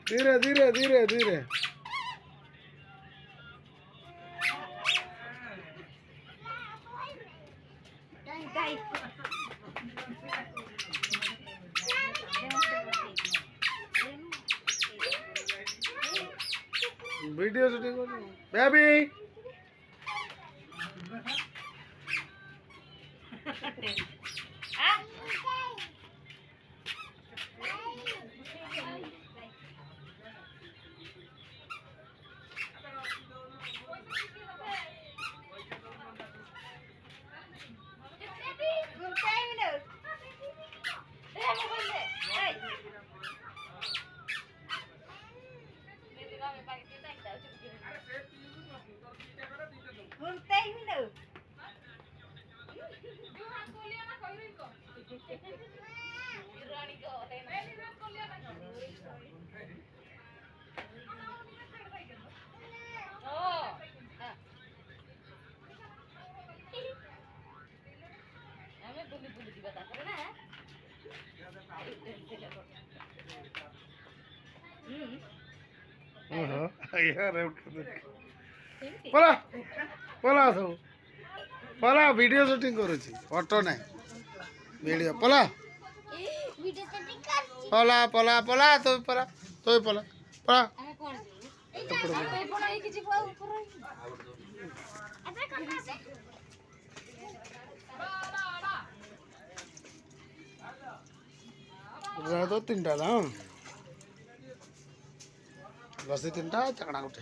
धीरे धीरे धीरे धीरे वीडियो शूटिंग बेबी पला पला सब पला वीडियो शूटिंग करुची ऑटो नहीं वीडियो पला पला पला पला तो पला पला पला तो तीन टा ना बस तीन टा चकड़ा गोटे